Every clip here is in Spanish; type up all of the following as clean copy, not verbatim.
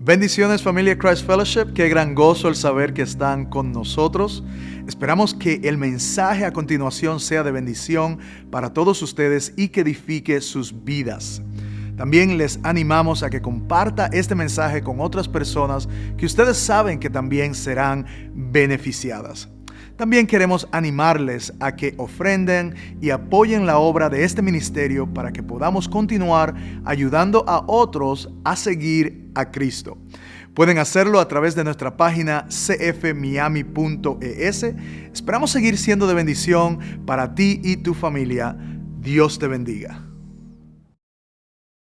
Bendiciones, familia Christ Fellowship, qué gran gozo el saber que están con nosotros. Esperamos que el mensaje a continuación sea de bendición para todos ustedes y que edifique sus vidas. También les animamos a que comparta este mensaje con otras personas que ustedes saben que también serán beneficiadas. También queremos animarles a que ofrenden y apoyen la obra de este ministerio para que podamos continuar ayudando a otros a seguir a Cristo. Pueden hacerlo a través de nuestra página cfmiami.es. Esperamos seguir siendo de bendición para ti y tu familia. Dios te bendiga.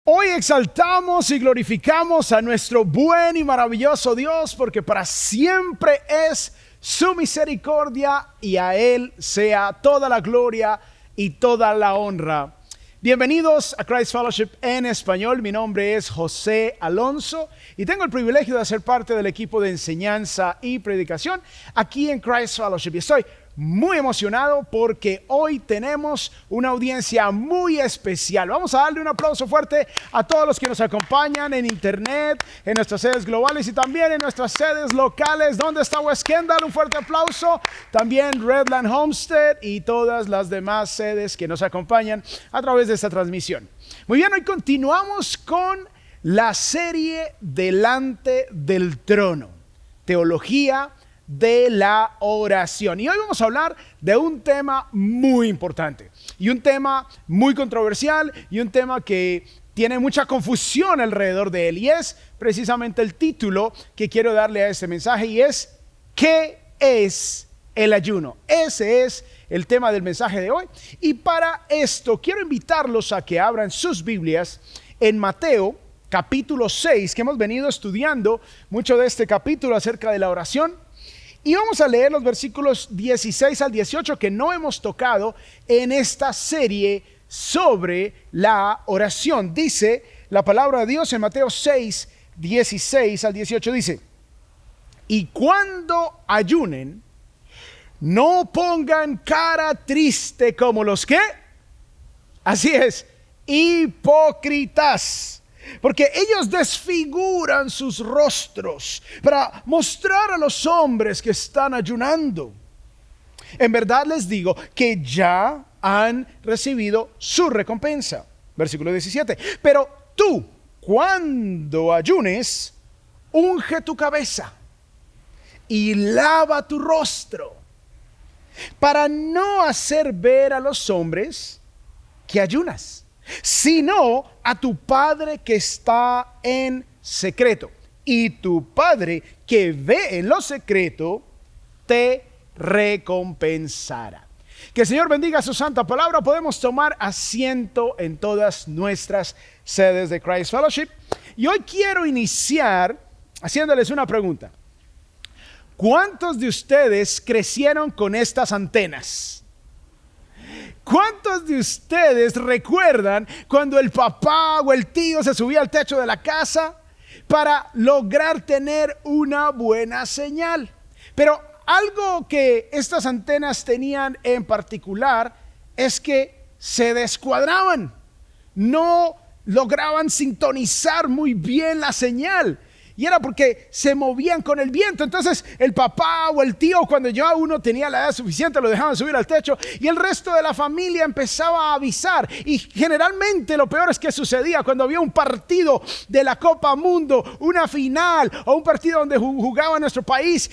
Hoy exaltamos y glorificamos a nuestro buen y maravilloso Dios, porque para siempre es su misericordia y a Él sea toda la gloria y toda la honra. Bienvenidos a Christ Fellowship en español. Mi nombre es José Alonso y tengo el privilegio de ser parte del equipo de enseñanza y predicación aquí en Christ Fellowship. Y estoy muy emocionado porque hoy tenemos una audiencia muy especial. Vamos a darle un aplauso fuerte a todos los que nos acompañan en internet, en nuestras sedes globales y también en nuestras sedes locales. ¿Dónde está West Kendall? Un fuerte aplauso. También Redland Homestead y todas las demás sedes que nos acompañan a través de esta transmisión. Muy bien, hoy continuamos con la serie Delante del Trono, teología de la oración. Y hoy vamos a hablar de un tema muy importante y un tema muy controversial y un tema que tiene mucha confusión alrededor de él, y es precisamente el título que quiero darle a este mensaje, y es ¿qué es el ayuno? Ese es el tema del mensaje de hoy, y para esto quiero invitarlos a que abran sus Biblias en Mateo capítulo 6, que hemos venido estudiando mucho de este capítulo acerca de la oración. Y vamos a leer los versículos 16 al 18 que no hemos tocado en esta serie sobre la oración. Dice la palabra de Dios en Mateo 6, 16 al 18, dice: y cuando ayunen, no pongan cara triste como los que, así es, hipócritas, porque ellos desfiguran sus rostros para mostrar a los hombres que están ayunando. En verdad les digo que ya han recibido su recompensa. Versículo 17. Pero tú, cuando ayunes, unge tu cabeza y lava tu rostro, para no hacer ver a los hombres que ayunas, sino a tu Padre que está en secreto. Y tu Padre que ve en lo secreto te recompensará. Que el Señor bendiga su santa palabra. Podemos tomar asiento en todas nuestras sedes de Christ Fellowship. Y hoy quiero iniciar haciéndoles una pregunta. ¿Cuántos de ustedes crecieron con estas antenas? ¿Cuántos de ustedes recuerdan cuando el papá o el tío se subía al techo de la casa para lograr tener una buena señal? Pero algo que estas antenas tenían en particular es que se descuadraban, no lograban sintonizar muy bien la señal. Y era porque se movían con el viento. Entonces el papá o el tío, cuando ya uno tenía la edad suficiente, lo dejaban subir al techo y el resto de la familia empezaba a avisar. Y generalmente lo peor es que sucedía cuando había un partido de la Copa Mundo, una final o un partido donde jugaba nuestro país,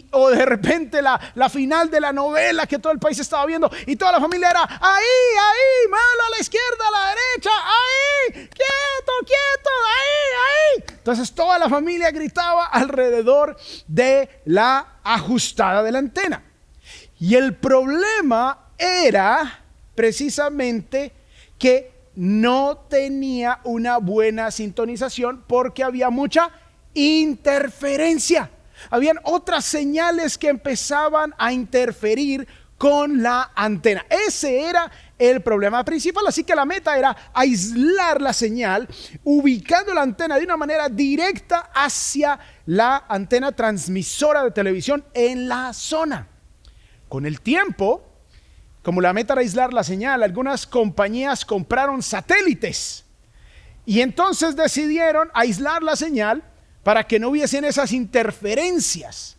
o de repente la final de la novela que todo el país estaba viendo, y toda la familia era ahí, mano a la izquierda, a la derecha, ahí, quieto, ahí. Entonces toda la familia gritaba alrededor de la ajustada de la antena. Y el problema era precisamente que no tenía una buena sintonización porque había mucha interferencia. Habían otras señales que empezaban a interferir con la antena. Ese era el problema principal, así que la meta era aislar la señal, ubicando la antena de una manera directa hacia la antena transmisora de televisión en la zona. Con el tiempo, como la meta era aislar la señal, algunas compañías compraron satélites y entonces decidieron aislar la señal para que no hubiesen esas interferencias.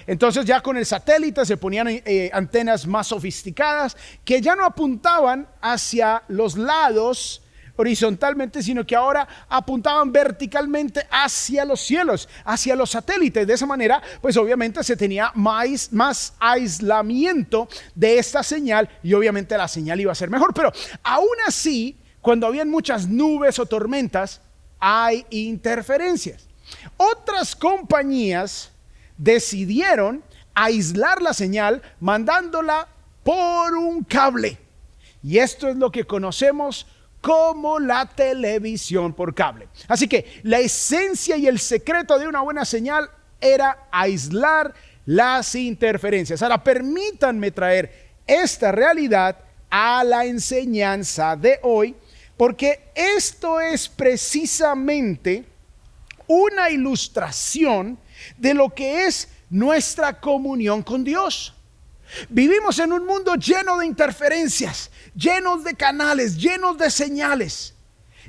Entonces ya con el satélite se ponían antenas más sofisticadas que ya no apuntaban hacia los lados horizontalmente, sino que ahora apuntaban verticalmente hacia los cielos, hacia los satélites. De esa manera, pues obviamente se tenía más aislamiento de esta señal y obviamente la señal iba a ser mejor. Pero aún así, cuando habían muchas nubes o tormentas, hay interferencias. Otras compañías decidieron aislar la señal mandándola por un cable. Y esto es lo que conocemos como la televisión por cable. Así que la esencia y el secreto de una buena señal era aislar las interferencias. Ahora permítanme traer esta realidad a la enseñanza de hoy, porque esto es precisamente una ilustración de lo que es nuestra comunión con Dios. Vivimos en un mundo lleno de interferencias, llenos de canales, llenos de señales.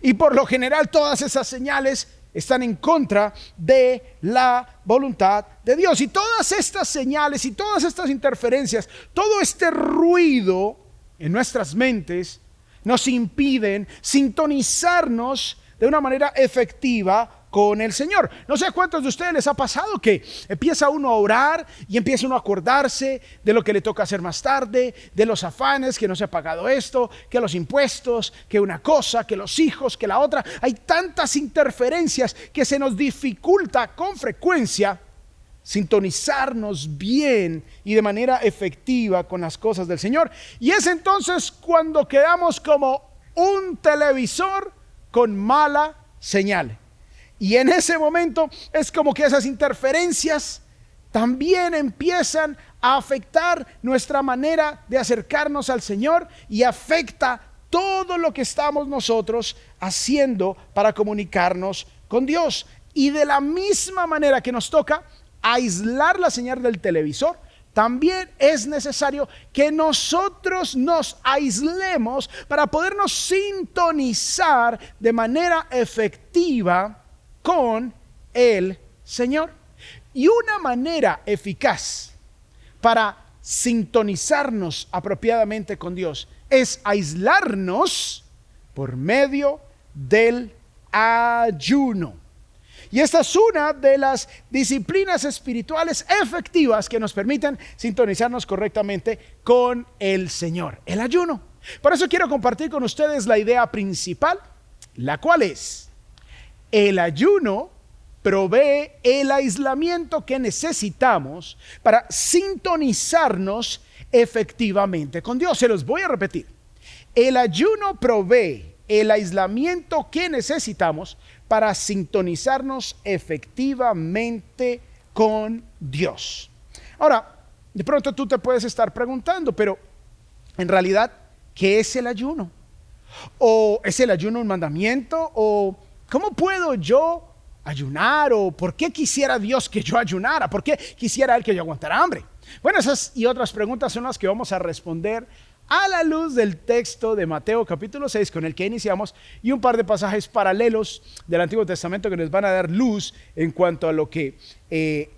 Y por lo general todas esas señales están en contra de la voluntad de Dios. Y todas estas señales y todas estas interferencias, todo este ruido en nuestras mentes nos impiden sintonizarnos de una manera efectiva con el Señor. No sé a cuántos de ustedes les ha pasado que empieza uno a orar y empieza uno a acordarse de lo que le toca hacer más tarde, de los afanes, que no se ha pagado esto, que los impuestos, que una cosa, que los hijos, que la otra. Hay tantas interferencias que se nos dificulta con frecuencia sintonizarnos bien y de manera efectiva con las cosas del Señor. Y es entonces cuando quedamos como un televisor con mala señal. Y en ese momento es como que esas interferencias también empiezan a afectar nuestra manera de acercarnos al Señor y afecta todo lo que estamos nosotros haciendo para comunicarnos con Dios. Y de la misma manera que nos toca aislar la señal del televisor, también es necesario que nosotros nos aislemos para podernos sintonizar de manera efectiva con el Señor. Y una manera eficaz para sintonizarnos apropiadamente con Dios es aislarnos por medio del ayuno. Y esta es una de las disciplinas espirituales efectivas que nos permiten sintonizarnos correctamente con el Señor, el ayuno. Por eso quiero compartir con ustedes la idea principal, la cual es: el ayuno provee el aislamiento que necesitamos para sintonizarnos efectivamente con Dios. Se los voy a repetir. El ayuno provee el aislamiento que necesitamos para sintonizarnos efectivamente con Dios. Ahora, de pronto tú te puedes estar preguntando, pero en realidad, ¿qué es el ayuno? ¿O es el ayuno un mandamiento? ¿O cómo puedo yo ayunar? ¿O por qué quisiera Dios que yo ayunara? ¿Por qué quisiera Él que yo aguantara hambre? Bueno, esas y otras preguntas son las que vamos a responder a la luz del texto de Mateo capítulo 6 con el que iniciamos, y un par de pasajes paralelos del Antiguo Testamento que nos van a dar luz en cuanto a lo que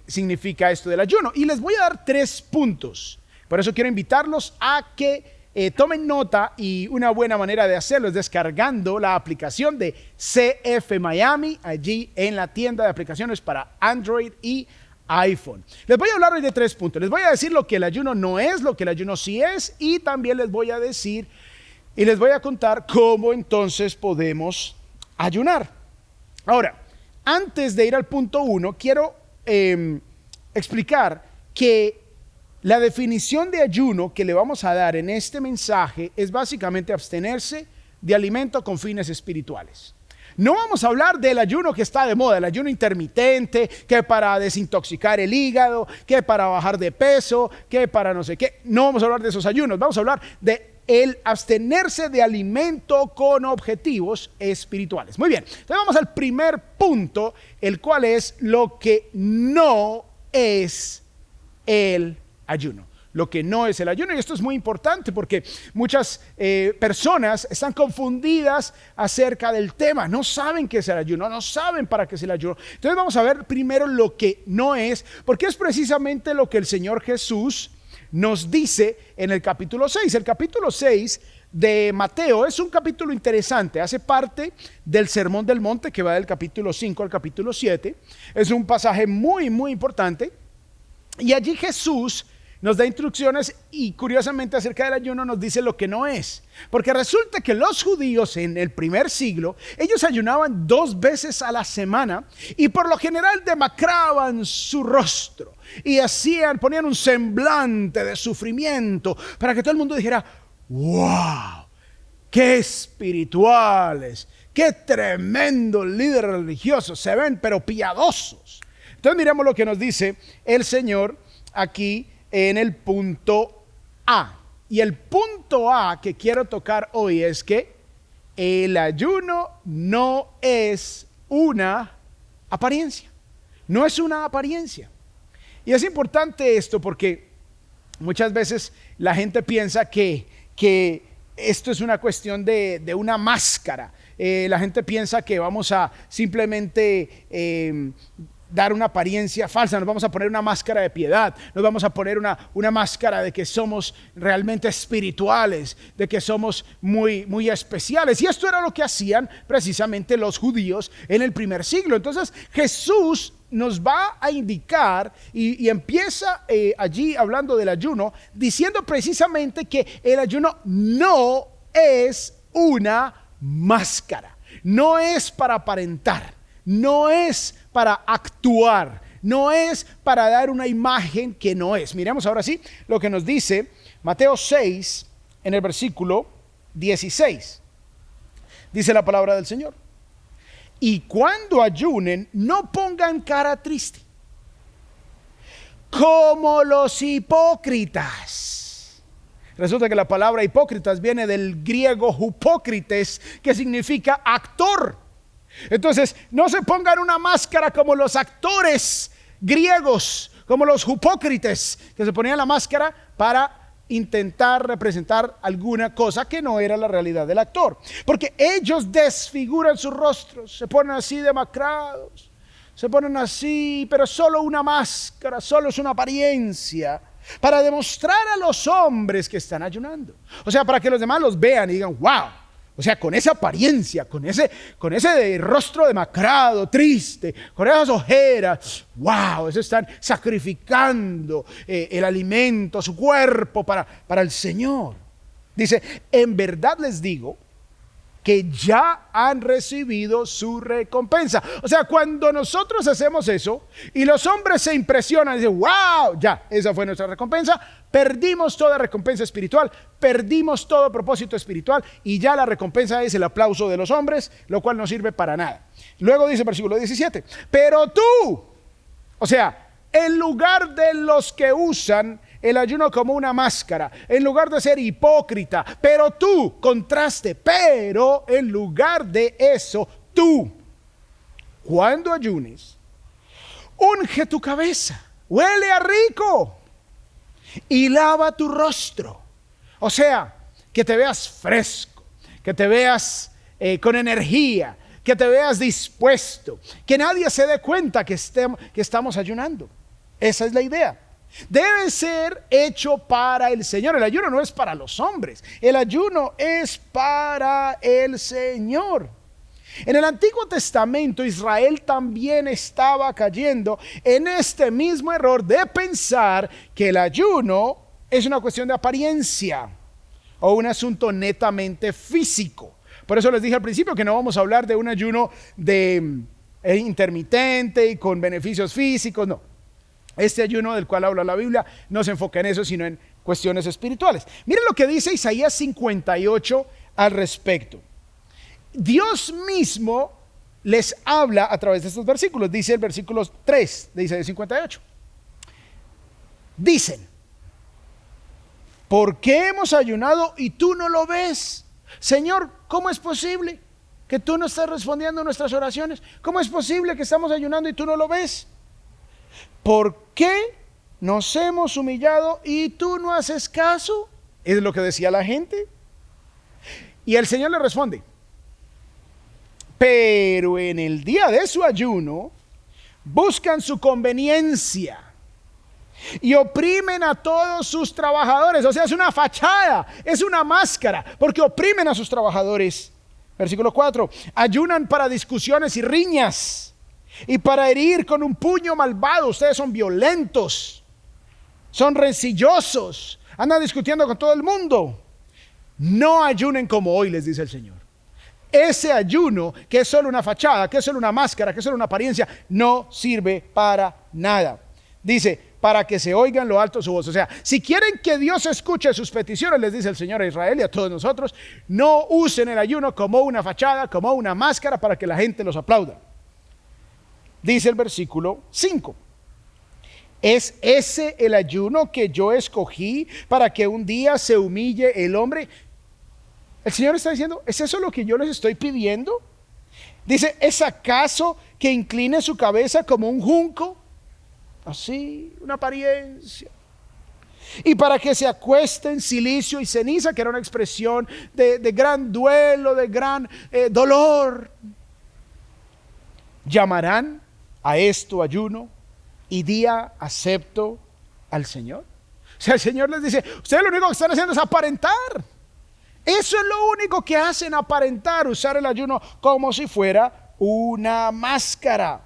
significa esto del ayuno. Y les voy a dar 3 puntos. Por eso quiero invitarlos a que tomen nota, y una buena manera de hacerlo es descargando la aplicación de CF Miami allí en la tienda de aplicaciones para Android y iPhone. Les voy a hablar hoy de 3 puntos. Les voy a decir lo que el ayuno no es, lo que el ayuno sí es, y también les voy a decir y les voy a contar cómo entonces podemos ayunar. Ahora, antes de ir al punto 1, quiero explicar que la definición de ayuno que le vamos a dar en este mensaje es básicamente abstenerse de alimento con fines espirituales. No vamos a hablar del ayuno que está de moda, el ayuno intermitente, que para desintoxicar el hígado, que para bajar de peso, que para no sé qué. No vamos a hablar de esos ayunos, vamos a hablar de el abstenerse de alimento con objetivos espirituales. Muy bien, entonces vamos al primer punto, el cual es lo que no es el ayuno. lo que no es el ayuno. Y esto es muy importante porque muchas personas están confundidas acerca del tema. No saben qué es el ayuno, no saben para qué es el ayuno. Entonces vamos a ver primero lo que no es, porque es precisamente lo que el Señor Jesús nos dice en el capítulo 6. El capítulo 6 de Mateo es un capítulo interesante, hace parte del Sermón del Monte que va del capítulo 5 al capítulo 7. Es un pasaje muy, muy importante. Y allí Jesús nos da instrucciones y curiosamente acerca del ayuno nos dice lo que no es. Porque resulta que los judíos en el primer siglo, ellos ayunaban 2 veces a la semana y por lo general demacraban su rostro y ponían un semblante de sufrimiento para que todo el mundo dijera: ¡wow! ¡Qué espirituales! ¡Qué tremendo líderes religiosos! Se ven pero piadosos. Entonces miremos lo que nos dice el Señor aquí en el punto A. Y el punto A que quiero tocar hoy es que el ayuno no es una apariencia. No es una apariencia. Y es importante esto porque muchas veces la gente piensa que esto es una cuestión de una máscara. La gente piensa que vamos a simplemente dar una apariencia falsa, nos vamos a poner una máscara de piedad, nos vamos a poner una máscara de que somos realmente espirituales, de que somos muy, muy especiales. Y esto era lo que hacían precisamente los judíos en el primer siglo. Entonces Jesús nos va a indicar y empieza allí hablando del ayuno, diciendo precisamente que el ayuno no es una máscara, no es para aparentar, no es para actuar, no es para dar una imagen que no es. Miremos ahora sí lo que nos dice Mateo 6 en el versículo 16. Dice la palabra del Señor: y cuando ayunen, no pongan cara triste, como los hipócritas. Resulta que la palabra hipócritas viene del griego hupócrites, que significa actor. Entonces, no se pongan una máscara como los actores griegos, como los hipócritas, que se ponían la máscara para intentar representar alguna cosa que no era la realidad del actor. Porque ellos desfiguran sus rostros, se ponen así demacrados, se ponen así, pero solo una máscara, solo es una apariencia, para demostrar a los hombres que están ayunando. O sea, para que los demás los vean y digan: wow. O sea, con esa apariencia, con ese rostro demacrado, triste, con esas ojeras, wow, eso están sacrificando el alimento, su cuerpo para el Señor. Dice: en verdad les digo que ya han recibido su recompensa. O sea, cuando nosotros hacemos eso y los hombres se impresionan y dicen: wow, ya, esa fue nuestra recompensa, perdimos toda recompensa espiritual, perdimos todo propósito espiritual y ya la recompensa es el aplauso de los hombres, lo cual no sirve para nada. Luego dice el versículo 17: pero tú, o sea, en lugar de los que usan el ayuno como una máscara, en lugar de ser hipócrita, pero tú, contraste, pero en lugar de eso, tú, cuando ayunes, unge tu cabeza, huele a rico y lava tu rostro. O sea, que te veas fresco, que te veas con energía, que te veas dispuesto, que nadie se dé cuenta que estamos ayunando. Esa es la idea. Debe ser hecho para el Señor. El ayuno no es para los hombres, el ayuno es para el Señor. En el Antiguo Testamento, Israel también estaba cayendo en este mismo error de pensar que el ayuno es una cuestión de apariencia o un asunto netamente físico. Por eso les dije al principio que no vamos a hablar de un ayuno intermitente y con beneficios físicos, no. Este ayuno del cual habla la Biblia no se enfoca en eso, sino en cuestiones espirituales. Miren lo que dice Isaías 58 al respecto. Dios mismo les habla a través de estos versículos. Dice el versículo 3 de Isaías 58. Dicen: ¿por qué hemos ayunado y tú no lo ves? Señor, ¿cómo es posible que tú no estés respondiendo a nuestras oraciones? ¿Cómo es posible que estamos ayunando y tú no lo ves? ¿Por qué nos hemos humillado y tú no haces caso. Es lo que decía la gente. Y el Señor le responde, pero en el día de su ayuno buscan su conveniencia y oprimen a todos sus trabajadores. O sea, es una fachada, es una máscara, porque oprimen a sus trabajadores. Versículo 4, ayunan para discusiones y riñas y para herir con un puño malvado. Ustedes son violentos, son rencillosos, andan discutiendo con todo el mundo. No ayunen como hoy, les dice el Señor. Ese ayuno, que es solo una fachada, que es solo una máscara, que es solo una apariencia, no sirve para nada. Dice, para que se oigan lo alto su voz. O sea, si quieren que Dios escuche sus peticiones, les dice el Señor a Israel y a todos nosotros, no usen el ayuno como una fachada, como una máscara para que la gente los aplauda. Dice el versículo 5. ¿Es ese el ayuno que yo escogí para que un día se humille el hombre? El Señor está diciendo, ¿es eso lo que yo les estoy pidiendo? Dice, ¿es acaso que incline su cabeza como un junco? Así, una apariencia. Y para que se acueste en silicio y ceniza, que era una expresión de gran duelo, de gran dolor. ¿Llamarán a esto ayuno y día acepto al Señor? O sea, el Señor les dice, ustedes lo único que están haciendo es aparentar. Eso es lo único que hacen, aparentar, usar el ayuno como si fuera una máscara.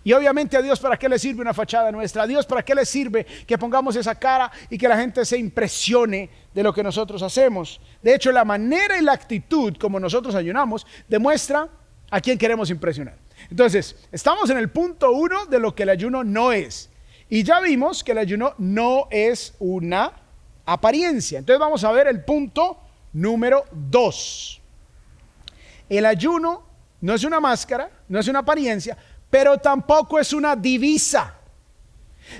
Y obviamente a Dios, ¿para qué le sirve una fachada nuestra? A Dios, ¿para qué le sirve que pongamos esa cara y que la gente se impresione de lo que nosotros hacemos? De hecho, la manera y la actitud como nosotros ayunamos demuestra a quién queremos impresionar. Entonces, estamos en el punto 1 de lo que el ayuno no es. Y ya vimos que el ayuno no es una apariencia. Entonces vamos a ver el punto número 2. El ayuno no es una máscara, no es una apariencia, pero tampoco es una divisa.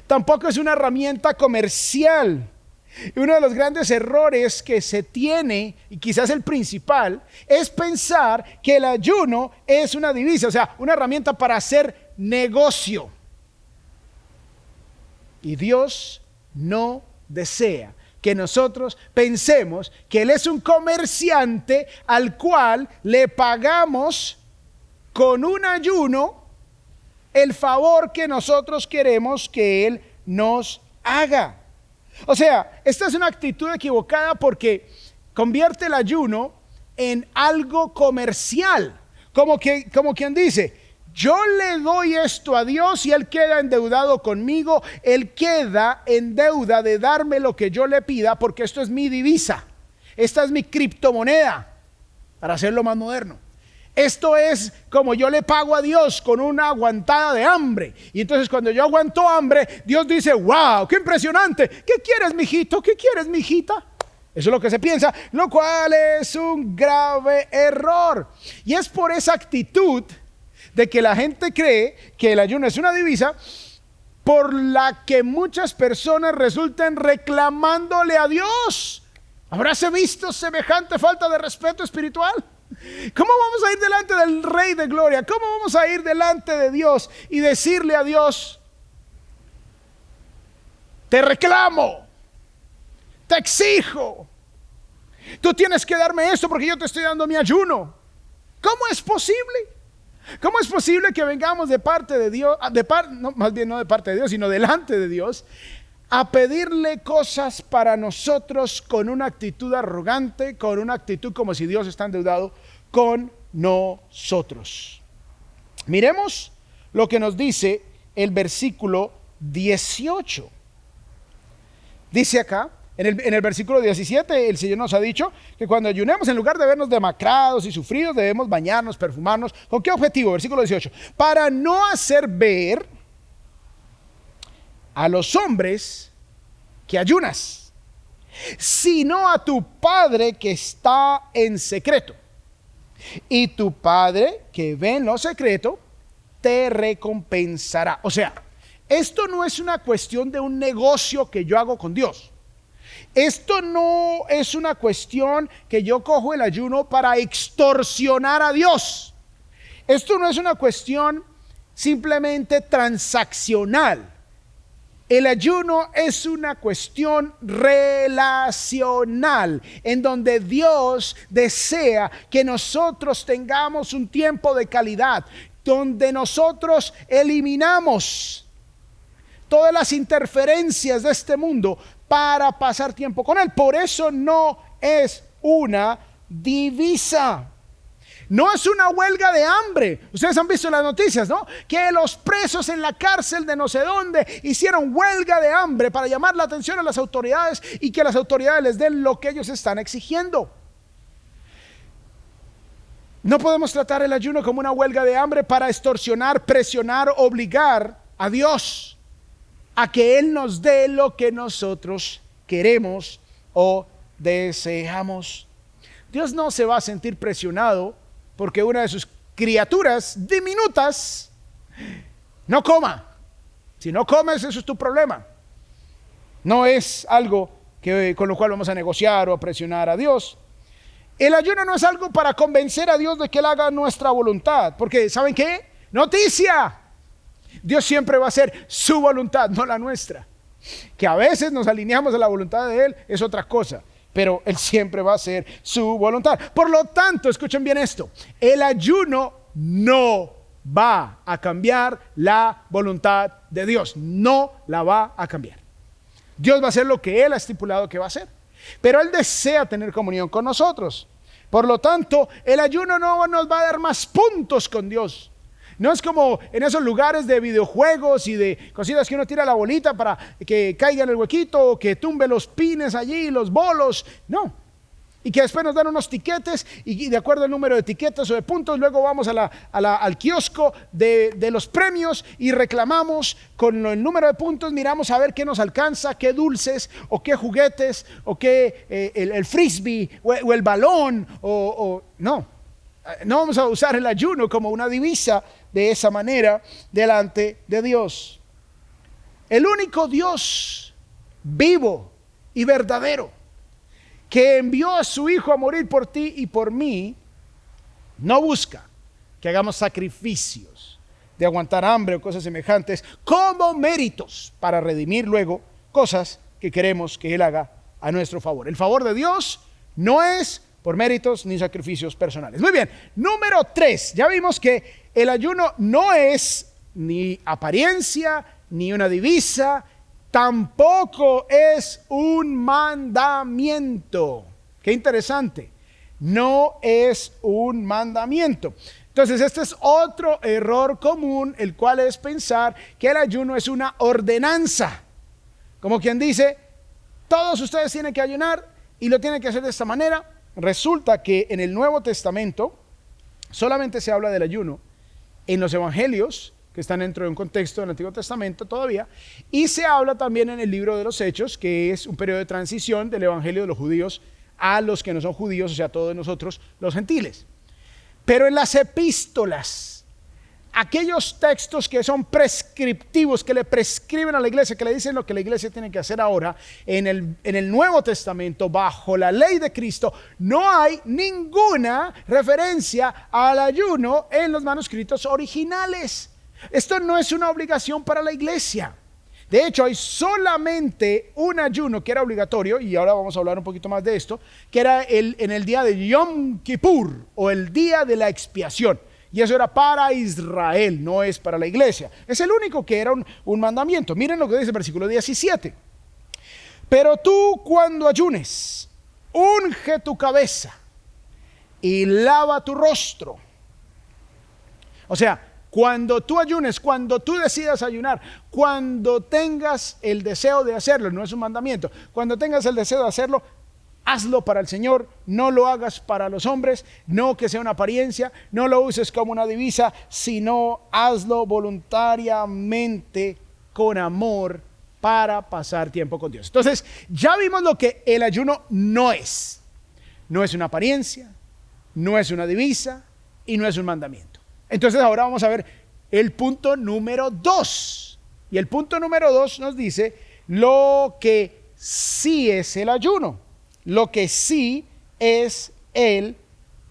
Tampoco es una herramienta comercial. Y uno de los grandes errores que se tiene, y quizás el principal, es pensar que el ayuno es una divisa, o sea, una herramienta para hacer negocio. Y Dios no desea que nosotros pensemos que Él es un comerciante al cual le pagamos con un ayuno el favor que nosotros queremos que Él nos haga. O sea, esta es una actitud equivocada porque convierte el ayuno en algo comercial, como quien dice, yo le doy esto a Dios y Él queda endeudado conmigo, Él queda en deuda de darme lo que yo le pida porque esto es mi divisa, esta es mi criptomoneda, para hacerlo más moderno. Esto es como yo le pago a Dios con una aguantada de hambre. Y entonces cuando yo aguanto hambre, Dios dice, wow, qué impresionante. ¿Qué quieres, mijito? ¿Qué quieres, mijita? Eso es lo que se piensa, lo cual es un grave error. Y es por esa actitud de que la gente cree que el ayuno es una divisa, por la que muchas personas resultan reclamándole a Dios. ¿Habráse visto semejante falta de respeto espiritual? ¿Cómo vamos a ir delante del Rey de Gloria? ¿Cómo vamos a ir delante de Dios y decirle a Dios, te reclamo, te exijo, tú tienes que darme esto porque yo te estoy dando mi ayuno? ¿Cómo es posible? ¿Cómo es posible que vengamos de parte de Dios, más bien no de parte de Dios, sino delante de Dios, a pedirle cosas para nosotros con una actitud arrogante, con una actitud como si Dios está endeudado con nosotros? Miremos lo que nos dice el versículo 18. Dice acá, en el versículo 17, el Señor nos ha dicho que cuando ayunemos, en lugar de vernos demacrados y sufridos, debemos bañarnos, perfumarnos. ¿Con qué objetivo? Versículo 18. Para no hacer ver a los hombres que ayunas, sino a tu Padre que está en secreto. Y tu Padre que ve en lo secreto te recompensará. O sea, esto no es una cuestión de un negocio que yo hago con Dios. Esto no es una cuestión que yo cojo el ayuno para extorsionar a Dios. Esto no es una cuestión simplemente transaccional. El ayuno es una cuestión relacional, en donde Dios desea que nosotros tengamos un tiempo de calidad, donde nosotros eliminamos todas las interferencias de este mundo para pasar tiempo con Él. Por eso no es una divisa. No es una huelga de hambre. Ustedes han visto las noticias, ¿no? Que los presos en la cárcel de no sé dónde hicieron huelga de hambre para llamar la atención a las autoridades y que las autoridades les den lo que ellos están exigiendo. No podemos tratar el ayuno como una huelga de hambre para extorsionar, presionar, obligar a Dios a que Él nos dé lo que nosotros queremos o deseamos. Dios no se va a sentir presionado porque una de sus criaturas diminutas no coma. Si no comes, eso es tu problema. No es algo con lo cual vamos a negociar o a presionar a Dios. El ayuno no es algo para convencer a Dios de que Él haga nuestra voluntad. Porque, ¿saben qué? ¡Noticia! Dios siempre va a hacer su voluntad, no la nuestra. Que a veces nos alineamos a la voluntad de Él es otra cosa. Pero Él siempre va a hacer su voluntad. Por lo tanto, escuchen bien esto. El ayuno no va a cambiar la voluntad de Dios. No la va a cambiar. Dios va a hacer lo que Él ha estipulado que va a hacer. Pero Él desea tener comunión con nosotros. Por lo tanto, el ayuno no nos va a dar más puntos con Dios. No es como en esos lugares de videojuegos y de cositas que uno tira la bolita para que caiga en el huequito o que tumbe los pines allí, los bolos. No. Y que después nos dan unos tiquetes y de acuerdo al número de tiquetes o de puntos, luego vamos al kiosco de los premios y reclamamos con el número de puntos, miramos a ver qué nos alcanza, qué dulces o qué juguetes o qué el frisbee o el balón no. No vamos a usar el ayuno como una divisa de esa manera delante de Dios. El único Dios vivo y verdadero que envió a su Hijo a morir por ti y por mí, no busca que hagamos sacrificios de aguantar hambre o cosas semejantes como méritos para redimir luego cosas que queremos que Él haga a nuestro favor. El favor de Dios no es por méritos ni sacrificios personales. Muy bien, número 3. Ya vimos que el ayuno no es ni apariencia, ni una divisa, tampoco es un mandamiento. Qué interesante. No es un mandamiento. Entonces, este es otro error común, el cual es pensar que el ayuno es una ordenanza. Como quien dice, todos ustedes tienen que ayunar y lo tienen que hacer de esta manera. Resulta que en el Nuevo Testamento solamente se habla del ayuno en los evangelios, que están dentro de un contexto del Antiguo Testamento todavía, y se habla también en el libro de los Hechos, que es un periodo de transición del evangelio de los judíos a los que no son judíos, o sea, todos nosotros los gentiles. Pero en las epístolas, aquellos textos que son prescriptivos, que le prescriben a la iglesia, que le dicen lo que la iglesia tiene que hacer ahora, en el Nuevo Testamento, bajo la ley de Cristo, no hay ninguna referencia al ayuno en los manuscritos originales. Esto no es una obligación para la iglesia. De hecho, hay solamente un ayuno que era obligatorio, y ahora vamos a hablar un poquito más de esto, que era en el día de Yom Kippur, o el día de la expiación. Y eso era para Israel, no es para la iglesia. Es el único que era un mandamiento. Miren lo que dice el versículo 17. Pero tú, cuando ayunes, unge tu cabeza y lava tu rostro. O sea, cuando tú ayunes, cuando tú decidas ayunar, cuando tengas el deseo de hacerlo, no es un mandamiento, cuando tengas el deseo de hacerlo, hazlo para el Señor, no lo hagas para los hombres, no que sea una apariencia, no lo uses como una divisa, sino hazlo voluntariamente, con amor, para pasar tiempo con Dios. Entonces, ya vimos lo que el ayuno no es. No es una apariencia, no es una divisa y no es un mandamiento. Entonces, ahora vamos a ver el punto número 2. Y el punto número 2 nos dice lo que sí es el ayuno. Lo que sí es el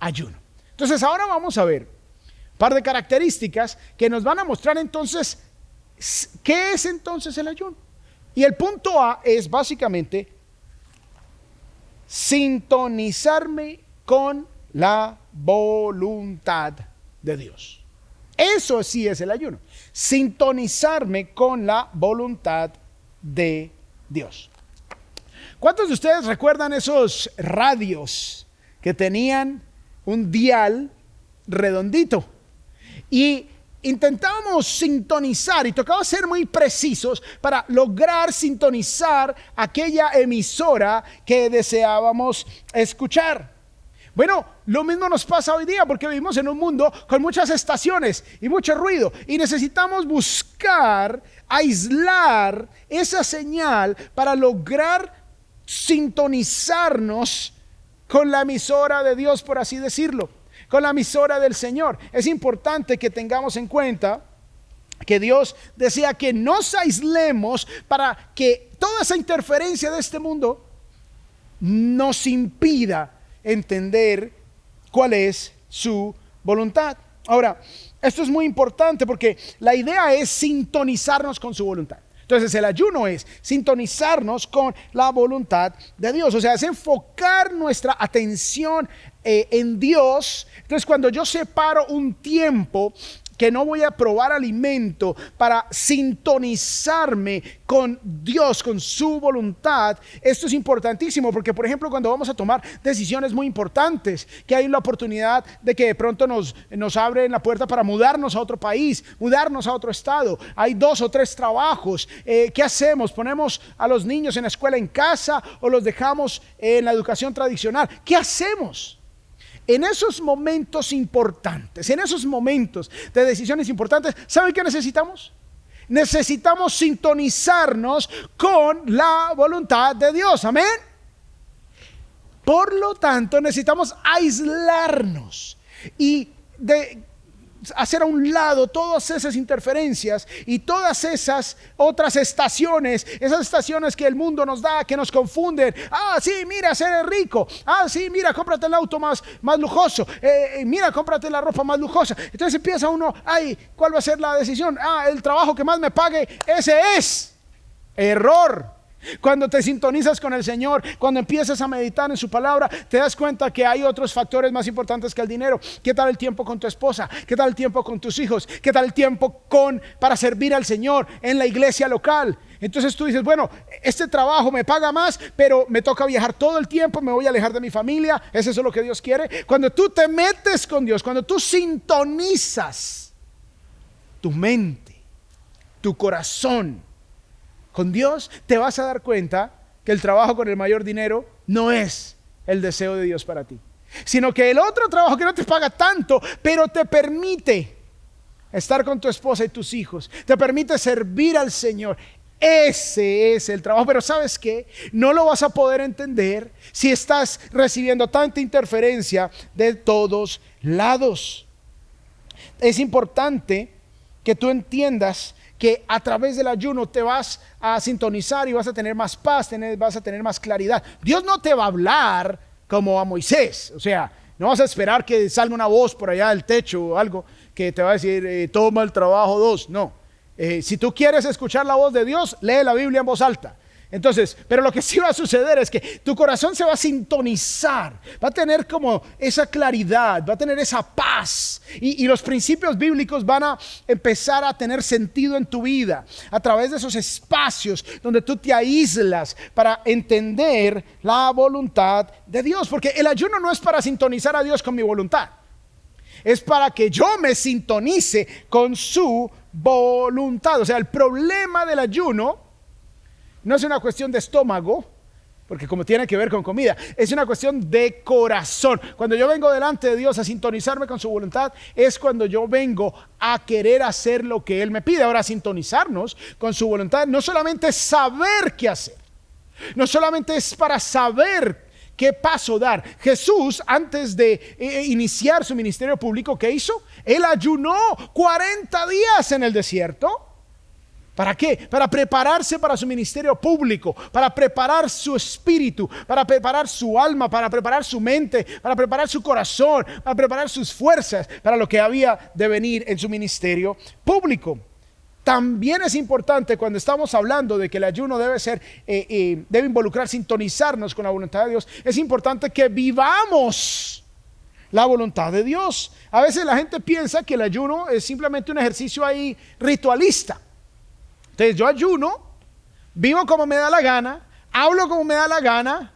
ayuno. Entonces ahora vamos a ver un par de características que nos van a mostrar entonces qué es entonces el ayuno. Y el punto A es básicamente sintonizarme con la voluntad de Dios. Eso sí es el ayuno. Sintonizarme con la voluntad de Dios. ¿Cuántos de ustedes recuerdan esos radios que tenían un dial redondito? Y intentábamos sintonizar y tocaba ser muy precisos para lograr sintonizar aquella emisora que deseábamos escuchar. Bueno, lo mismo nos pasa hoy día porque vivimos en un mundo con muchas estaciones y mucho ruido y necesitamos buscar, aislar esa señal para lograr sintonizarnos con la emisora de Dios, por así decirlo, con la emisora del Señor. Es importante que tengamos en cuenta que Dios desea que nos aislemos para que toda esa interferencia de este mundo nos impida entender cuál es su voluntad. Ahora, esto es muy importante porque la idea es sintonizarnos con su voluntad. Entonces el ayuno es sintonizarnos con la voluntad de Dios. O sea, es enfocar nuestra atención en Dios. Entonces cuando yo separo un tiempo que no voy a probar alimento para sintonizarme con Dios, con su voluntad, esto es importantísimo porque, por ejemplo, cuando vamos a tomar decisiones muy importantes, que hay la oportunidad de que de pronto nos abren la puerta para mudarnos a otro país, mudarnos a otro estado, hay 2 o 3 trabajos, ¿qué hacemos? ¿Ponemos a los niños en la escuela en casa o los dejamos en la educación tradicional? ¿Qué hacemos? En esos momentos importantes, en esos momentos de decisiones importantes, ¿saben qué necesitamos? Necesitamos sintonizarnos con la voluntad de Dios. Amén. Por lo tanto, necesitamos aislarnos y hacer a un lado todas esas interferencias y todas esas otras estaciones, esas estaciones que el mundo nos da, que nos confunden. Ah, sí, mira, ser rico. Ah, sí, mira, cómprate el auto más lujoso. Mira, cómprate la ropa más lujosa. Entonces empieza uno, ay, ¿cuál va a ser la decisión? Ah, el trabajo que más me pague, ese es. Error. Cuando te sintonizas con el Señor, cuando empiezas a meditar en su palabra, te das cuenta que hay otros factores más importantes que el dinero. ¿Qué tal el tiempo con tu esposa? ¿Qué tal el tiempo con tus hijos? ¿Qué tal el tiempo para servir al Señor en la iglesia local? Entonces tú dices, bueno, este trabajo me paga más, pero me toca viajar todo el tiempo, me voy a alejar de mi familia. ¿Es eso lo que Dios quiere? Cuando tú te metes con Dios, cuando tú sintonizas tu mente, tu corazón con Dios, te vas a dar cuenta que el trabajo con el mayor dinero no es el deseo de Dios para ti, sino que el otro trabajo que no te paga tanto, pero te permite estar con tu esposa y tus hijos, te permite servir al Señor. Ese es el trabajo, pero ¿sabes qué? No lo vas a poder entender si estás recibiendo tanta interferencia de todos lados. Es importante que tú entiendas que a través del ayuno te vas a sintonizar y vas a tener más paz, vas a tener más claridad. Dios no te va a hablar como a Moisés, o sea, no vas a esperar que salga una voz por allá del techo o algo que te va a decir, toma el trabajo 2, no. Si tú quieres escuchar la voz de Dios, lee la Biblia en voz alta. Entonces, pero lo que sí va a suceder es que tu corazón se va a sintonizar, va a tener como esa claridad, va a tener esa paz y los principios bíblicos van a empezar a tener sentido en tu vida a través de esos espacios donde tú te aíslas para entender la voluntad de Dios, porque el ayuno no es para sintonizar a Dios con mi voluntad, es para que yo me sintonice con su voluntad. O sea, el problema del ayuno no es una cuestión de estómago, porque como tiene que ver con comida, es una cuestión de corazón. Cuando yo vengo delante de Dios a sintonizarme con su voluntad, es cuando yo vengo a querer hacer lo que Él me pide. Ahora, sintonizarnos con su voluntad no solamente es saber qué hacer, no solamente es para saber qué paso dar. Jesús, antes de iniciar su ministerio público, ¿qué hizo? Él ayunó 40 días en el desierto. ¿Para qué? Para prepararse para su ministerio público, para preparar su espíritu, para preparar su alma, para preparar su mente, para preparar su corazón, para preparar sus fuerzas para lo que había de venir en su ministerio público. También es importante cuando estamos hablando de que el ayuno debe involucrar sintonizarnos con la voluntad de Dios. Es importante que vivamos la voluntad de Dios. A veces la gente piensa que el ayuno es simplemente un ejercicio ahí ritualista. Entonces yo ayuno, vivo como me da la gana, hablo como me da la gana,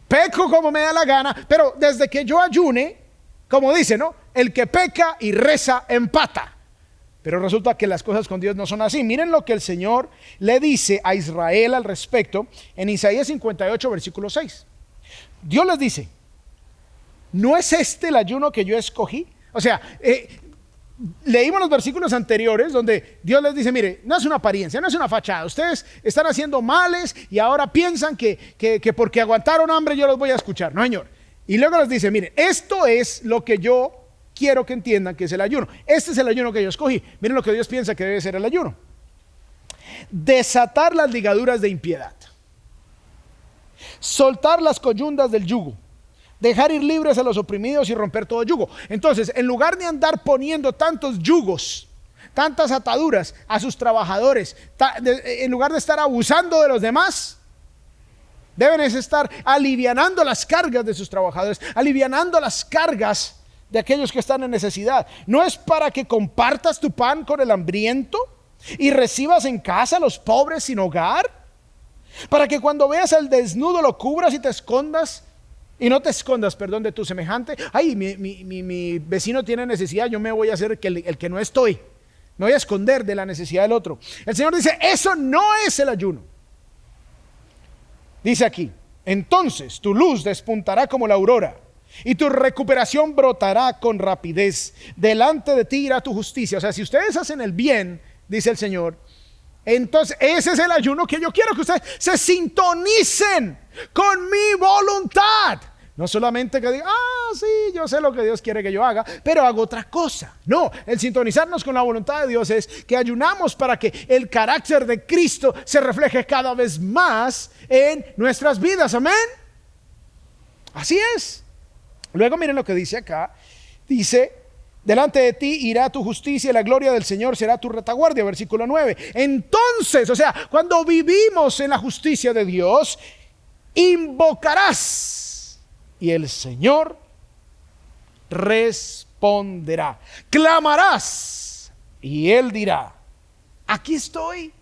peco como me da la gana, pero desde que yo ayune, como dice, ¿no? El que peca y reza empata. Pero resulta que las cosas con Dios no son así. Miren lo que el Señor le dice a Israel al respecto en Isaías 58, versículo 6. Dios les dice: ¿no es este el ayuno que yo escogí? O sea, leímos los versículos anteriores donde Dios les dice: mire, no es una apariencia, no es una fachada. Ustedes están haciendo males y ahora piensan que porque aguantaron hambre yo los voy a escuchar. No, Señor. Y luego les dice: mire, esto es lo que yo quiero que entiendan que es el ayuno. Este es el ayuno que yo escogí. Miren lo que Dios piensa que debe ser el ayuno: desatar las ligaduras de impiedad, soltar las coyundas del yugo, dejar ir libres a los oprimidos y romper todo yugo. Entonces, en lugar de andar poniendo tantos yugos, tantas ataduras a sus trabajadores, en lugar de estar abusando de los demás, deben estar alivianando las cargas de sus trabajadores, alivianando las cargas de aquellos que están en necesidad. No es para que compartas tu pan con el hambriento y recibas en casa a los pobres sin hogar, para que cuando veas al desnudo lo cubras y te escondas. Y no te escondas, perdón, de tu semejante. Ay, mi vecino tiene necesidad, yo me voy a hacer el que no estoy. Me voy a esconder de la necesidad del otro. El Señor dice: eso no es el ayuno. Dice aquí: entonces tu luz despuntará como la aurora y tu recuperación brotará con rapidez. Delante de ti irá tu justicia. O sea, si ustedes hacen el bien, dice el Señor, entonces ese es el ayuno que yo quiero, que ustedes se sintonicen con mi voluntad. No solamente que digan: sí, yo sé lo que Dios quiere que yo haga, pero hago otra cosa. No, el sintonizarnos con la voluntad de Dios es que ayunamos para que el carácter de Cristo se refleje cada vez más en nuestras vidas. Amén. Así es. Luego miren lo que dice acá. Dice: delante de ti irá tu justicia y la gloria del Señor será tu retaguardia. Versículo 9. Entonces, o sea, cuando vivimos en la justicia de Dios, invocarás y el Señor responderá. Clamarás y Él dirá: aquí estoy.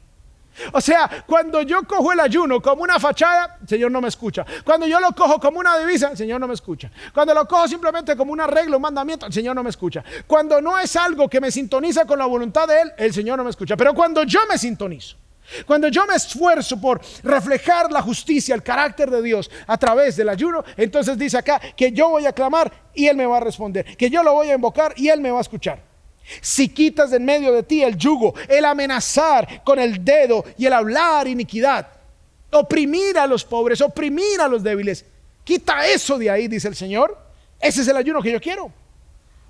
O sea, cuando yo cojo el ayuno como una fachada, el Señor no me escucha. Cuando yo lo cojo como una divisa, el Señor no me escucha. Cuando lo cojo simplemente como un arreglo, un mandamiento, el Señor no me escucha. Cuando no es algo que me sintoniza con la voluntad de Él, el Señor no me escucha. Pero cuando yo me sintonizo, cuando yo me esfuerzo por reflejar la justicia, el carácter de Dios a través del ayuno, entonces dice acá que yo voy a clamar y Él me va a responder, que yo lo voy a invocar y Él me va a escuchar. Si quitas de en medio de ti el yugo, el amenazar con el dedo y el hablar iniquidad, oprimir a los pobres, oprimir a los débiles, quita eso de ahí, dice el Señor. Ese es el ayuno que yo quiero.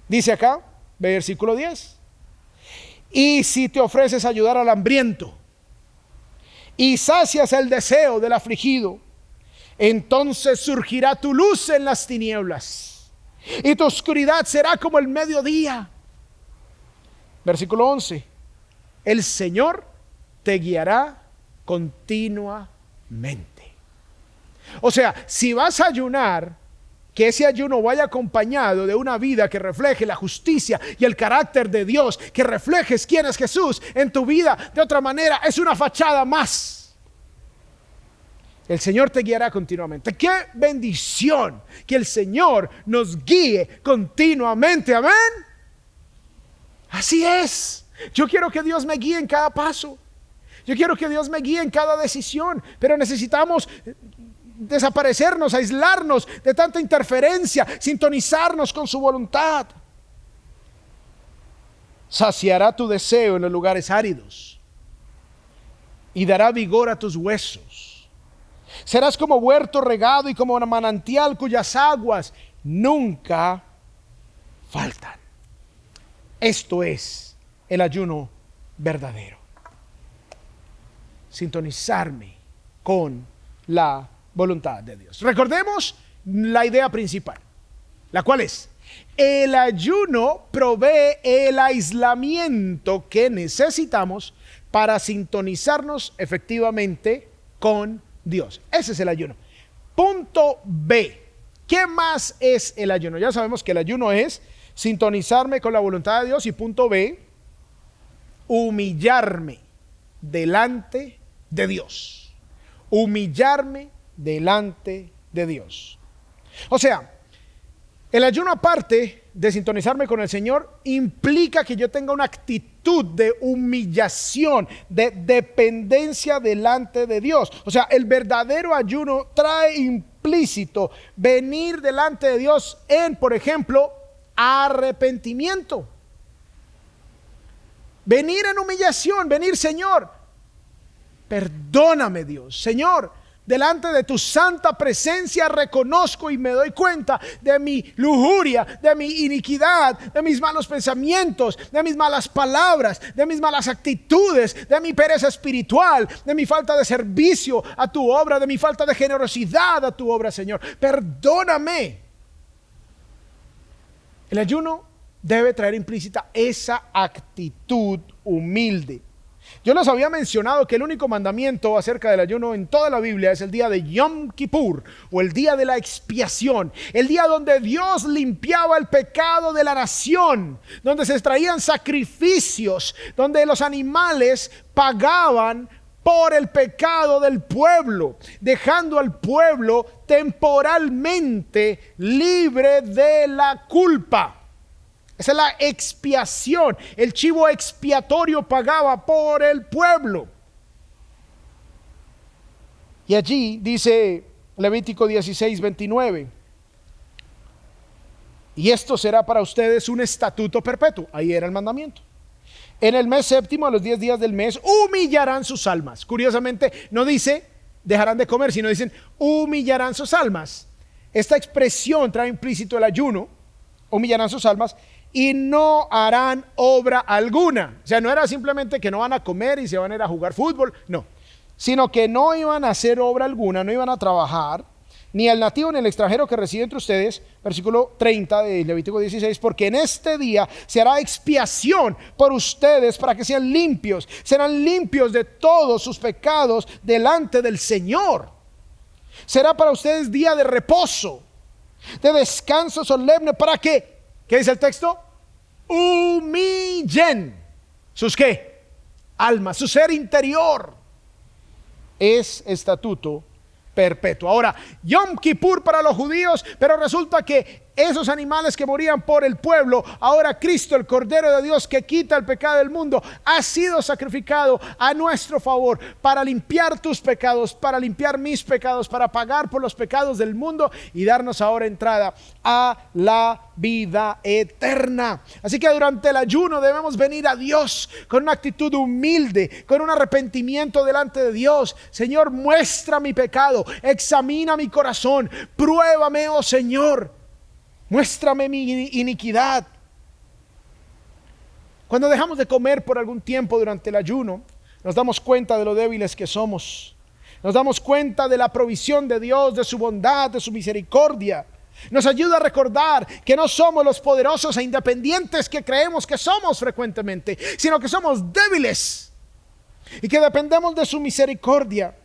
Dice acá, versículo 10: y si te ofreces ayudar al hambriento y sacias el deseo del afligido, entonces surgirá tu luz en las tinieblas y tu oscuridad será como el mediodía. Versículo 11: el Señor te guiará continuamente. O sea, si vas a ayunar, que ese ayuno vaya acompañado de una vida que refleje la justicia y el carácter de Dios, que reflejes quién es Jesús en tu vida. De otra manera, es una fachada más. El Señor te guiará continuamente. ¡Qué bendición que el Señor nos guíe continuamente! Amén. Así es. Yo quiero que Dios me guíe en cada paso. Yo quiero que Dios me guíe en cada decisión. Pero necesitamos desaparecernos, aislarnos de tanta interferencia, sintonizarnos con su voluntad. Saciará tu deseo en los lugares áridos y dará vigor a tus huesos. Serás como huerto regado y como un manantial cuyas aguas nunca faltan. Esto es el ayuno verdadero. Sintonizarme con la voluntad de Dios. Recordemos la idea principal, la cual es El ayuno provee el aislamiento que necesitamos para sintonizarnos efectivamente con Dios. Ese es el ayuno. Punto B. ¿Qué más es el ayuno? Ya sabemos que el ayuno es sintonizarme con la voluntad de Dios. Y punto B, humillarme delante de Dios. Humillarme delante de Dios. O sea, el ayuno, aparte de sintonizarme con el Señor, implica que yo tenga una actitud de humillación, de dependencia delante de Dios. O sea, el verdadero ayuno trae implícito venir delante de Dios en, por ejemplo, arrepentimiento. Venir en humillación, venir, Señor, perdóname, Dios. Señor, delante de tu santa presencia reconozco y me doy cuenta de mi lujuria, de mi iniquidad, de mis malos pensamientos, de mis malas palabras, de mis malas actitudes, de mi pereza espiritual, de mi falta de servicio a tu obra, de mi falta de generosidad a tu obra, Señor. Perdóname. El ayuno debe traer implícita esa actitud humilde. Yo les había mencionado que el único mandamiento acerca del ayuno en toda la Biblia es el día de Yom Kippur, o el día de la expiación, el día donde Dios limpiaba el pecado de la nación, donde se extraían sacrificios, donde los animales pagaban por el pecado del pueblo, dejando al pueblo temporalmente libre de la culpa. Esa es la expiación. El chivo expiatorio pagaba por el pueblo. Y allí dice Levítico 16:29. Y esto será para ustedes un estatuto perpetuo. Ahí era el mandamiento. En el mes séptimo, a los 10 días del mes, humillarán sus almas. Curiosamente, no dice dejarán de comer, sino dicen humillarán sus almas. Esta expresión trae implícito el ayuno. Humillarán sus almas y no harán obra alguna. O sea, no era simplemente que no van a comer y se van a ir a jugar fútbol, no. Sino que no iban a hacer obra alguna, no iban a trabajar, ni el nativo ni el extranjero que reside entre ustedes, versículo 30 de Levítico 16, porque en este día se hará expiación por ustedes para que sean limpios, serán limpios de todos sus pecados delante del Señor. Será para ustedes día de reposo, de descanso solemne, para que, ¿qué dice el texto? Humillen sus ¿qué? Almas, su ser interior. Es estatuto perpetuo. Ahora, Yom Kippur para los judíos, pero resulta que esos animales que morían por el pueblo, ahora Cristo, el Cordero de Dios que quita el pecado del mundo, ha sido sacrificado a nuestro favor para limpiar tus pecados, para limpiar mis pecados, para pagar por los pecados del mundo y darnos ahora entrada a la vida eterna. Así que durante el ayuno debemos venir a Dios con una actitud humilde, con un arrepentimiento delante de Dios. Señor, muestra mi pecado, examina mi corazón, pruébame, oh Señor. Muéstrame mi iniquidad. Cuando dejamos de comer por algún tiempo durante el ayuno, nos damos cuenta de lo débiles que somos. Nos damos cuenta de la provisión de Dios, de su bondad, de su misericordia. Nos ayuda a recordar que no somos los poderosos e independientes que creemos que somos frecuentemente, sino que somos débiles y que dependemos de su misericordia.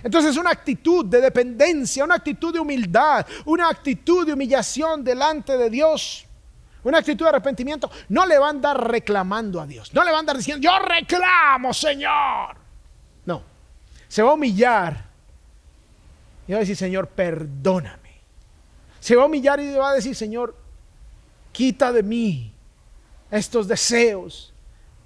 Entonces una actitud de dependencia, una actitud de humildad, una actitud de humillación delante de Dios, una actitud de arrepentimiento, no le va a andar reclamando a Dios, no le va a andar diciendo yo reclamo, Señor. No, se va a humillar y va a decir, Señor, perdóname. Se va a humillar y va a decir, Señor, quita de mí estos deseos,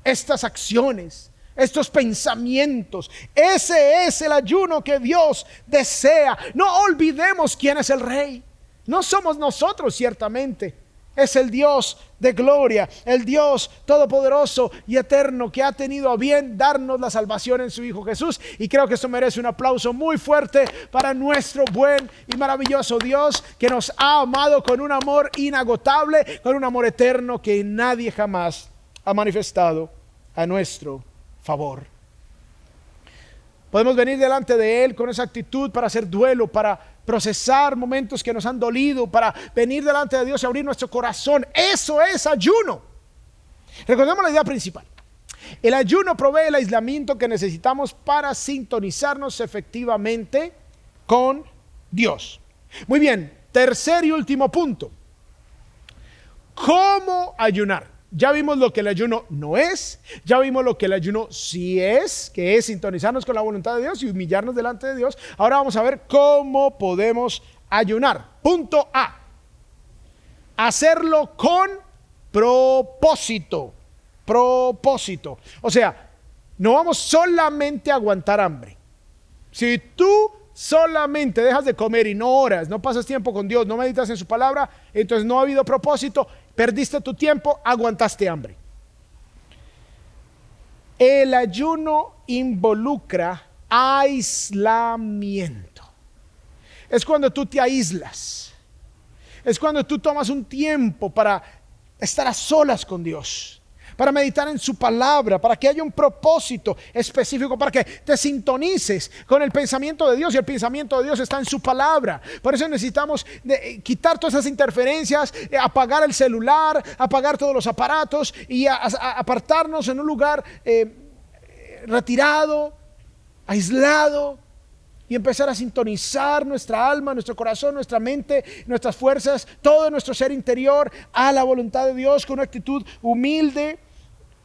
estas acciones, estos pensamientos. Ese es el ayuno que Dios desea. No olvidemos quién es el Rey. No somos nosotros, ciertamente. Es el Dios de gloria, el Dios todopoderoso y eterno que ha tenido a bien darnos la salvación en su Hijo Jesús. Y creo que esto merece un aplauso muy fuerte para nuestro buen y maravilloso Dios, que nos ha amado con un amor inagotable, con un amor eterno que nadie jamás ha manifestado a nuestro favor. Podemos venir delante de Él con esa actitud para hacer duelo, para procesar momentos que nos han dolido, para venir delante de Dios y abrir nuestro corazón. Eso es ayuno. Recordemos la idea principal. El ayuno provee el aislamiento que necesitamos para sintonizarnos efectivamente con Dios. Muy bien, tercer y último punto. ¿Cómo ayunar? Ya vimos lo que el ayuno no es, ya vimos lo que el ayuno sí es, que es sintonizarnos con la voluntad de Dios y humillarnos delante de Dios. Ahora vamos a ver cómo podemos ayunar. Punto A. Hacerlo con propósito. Propósito. O sea, no vamos solamente a aguantar hambre. Si tú solamente dejas de comer y no oras, no pasas tiempo con Dios, no meditas en su palabra, entonces no ha habido propósito, perdiste tu tiempo, aguantaste hambre. El ayuno involucra aislamiento. Es cuando tú te aíslas. Es cuando tú tomas un tiempo para estar a solas con Dios, para meditar en su palabra, para que haya un propósito específico, para que te sintonices con el pensamiento de Dios, y el pensamiento de Dios está en su palabra. Por eso necesitamos quitar todas esas interferencias, apagar el celular, apagar todos los aparatos y apartarnos en un lugar retirado, aislado, y empezar a sintonizar nuestra alma, nuestro corazón, nuestra mente, nuestras fuerzas, todo nuestro ser interior a la voluntad de Dios con una actitud humilde.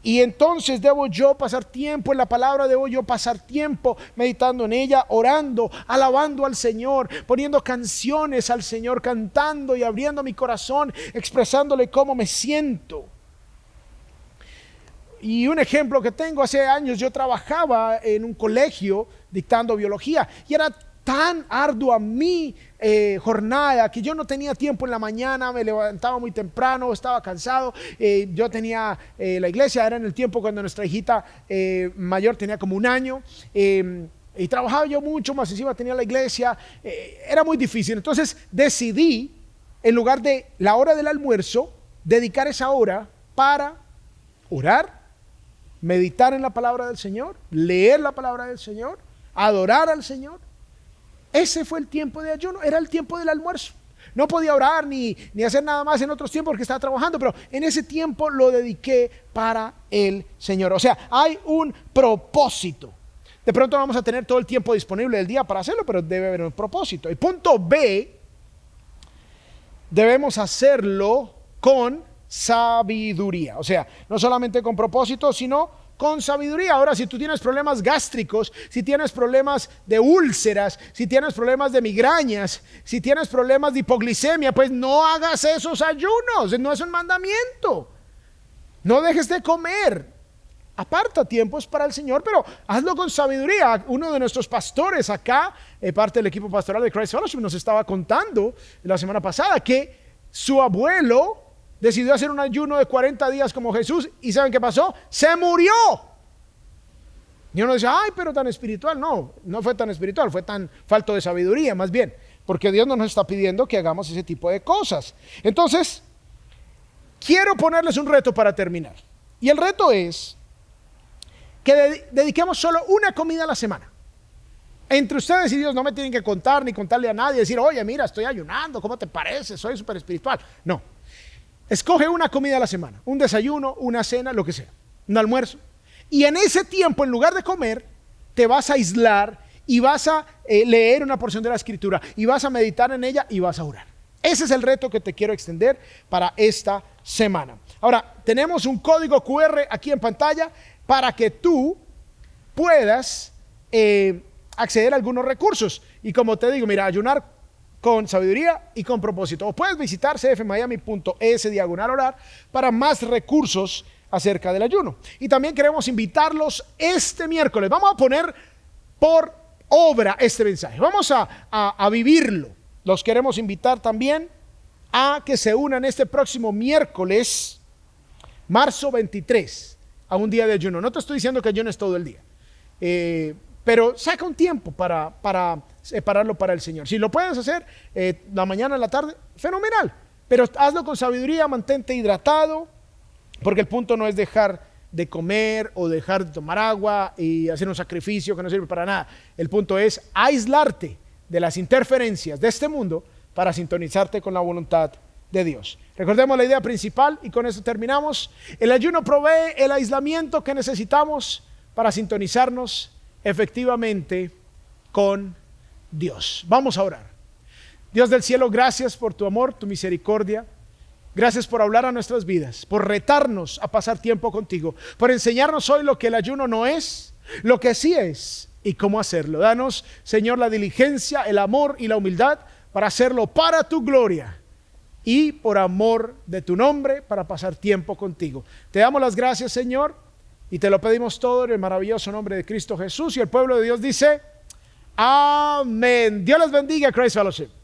Y entonces debo yo pasar tiempo en la palabra, debo yo pasar tiempo meditando en ella, orando, alabando al Señor, poniendo canciones al Señor, cantando y abriendo mi corazón, expresándole cómo me siento. Y un ejemplo que tengo: hace años yo trabajaba en un colegio dictando biología, y era tan ardua mi jornada que yo no tenía tiempo en la mañana, me levantaba muy temprano, estaba cansado. Yo tenía la iglesia, era en el tiempo cuando nuestra hijita mayor tenía como 1 año, y trabajaba yo mucho, más encima tenía la iglesia, era muy difícil. Entonces decidí, en lugar de la hora del almuerzo, dedicar esa hora para orar, meditar en la palabra del Señor, leer la palabra del Señor, adorar al Señor. Ese fue el tiempo de ayuno, era el tiempo del almuerzo. No podía orar ni hacer nada más en otros tiempos porque estaba trabajando, pero en ese tiempo lo dediqué para el Señor. O sea, hay un propósito. De pronto vamos a tener todo el tiempo disponible del día para hacerlo, pero debe haber un propósito. Y punto B, debemos hacerlo con sabiduría. O sea, no solamente con propósito, sino con sabiduría. Ahora, si tú tienes problemas gástricos, si tienes problemas de úlceras, si tienes problemas de migrañas, si tienes problemas de hipoglicemia, pues no hagas esos ayunos. No es un mandamiento. No dejes de comer. Aparta tiempos para el Señor, pero hazlo con sabiduría. Uno de nuestros pastores acá, parte del equipo pastoral de Christ Fellowship, nos estaba contando la semana pasada que su abuelo decidió hacer un ayuno de 40 días como Jesús, y ¿saben qué pasó? ¡Se murió! Y uno dice: ay, pero tan espiritual. No, no fue tan espiritual, fue tan falto de sabiduría, más bien, porque Dios no nos está pidiendo que hagamos ese tipo de cosas. Entonces, quiero ponerles un reto para terminar. Y el reto es que dediquemos solo una comida a la semana. Entre ustedes y Dios, no me tienen que contar ni contarle a nadie, decir: oye, mira, estoy ayunando, ¿cómo te parece? Soy súper espiritual. No. Escoge una comida a la semana, un desayuno, una cena, lo que sea, un almuerzo. Y en ese tiempo, en lugar de comer, te vas a aislar y vas a leer una porción de la Escritura y vas a meditar en ella y vas a orar. Ese es el reto que te quiero extender para esta semana. Ahora, tenemos un código QR aquí en pantalla para que tú puedas acceder a algunos recursos. Y como te digo, mira, ayunar con sabiduría y con propósito. O puedes visitar cfmiami.es/orar para más recursos acerca del ayuno. Y también queremos invitarlos este miércoles. Vamos a poner por obra este mensaje. Vamos a vivirlo. Los queremos invitar también a que se unan este próximo miércoles, marzo 23, a un día de ayuno. No te estoy diciendo que ayunes todo el día, pero saca un tiempo para separarlo para el Señor. Si lo puedes hacer la mañana, la tarde, fenomenal, pero hazlo con sabiduría, mantente hidratado, porque el punto no es dejar de comer o dejar de tomar agua y hacer un sacrificio que no sirve para nada. El punto es aislarte de las interferencias de este mundo para sintonizarte con la voluntad de Dios. Recordemos la idea principal y con eso terminamos. El ayuno provee el aislamiento que necesitamos para sintonizarnos efectivamente con Dios. Vamos a orar. Dios del cielo, gracias por tu amor, tu misericordia. Gracias por hablar a nuestras vidas, por retarnos a pasar tiempo contigo, por enseñarnos hoy lo que el ayuno no es, lo que sí es y cómo hacerlo. Danos, Señor, la diligencia, el amor y la humildad para hacerlo para tu gloria y por amor de tu nombre, para pasar tiempo contigo. Te damos las gracias, Señor, y te lo pedimos todo en el maravilloso nombre de Cristo Jesús. Y el pueblo de Dios dice, amén. Dios les bendiga, Christ Fellowship.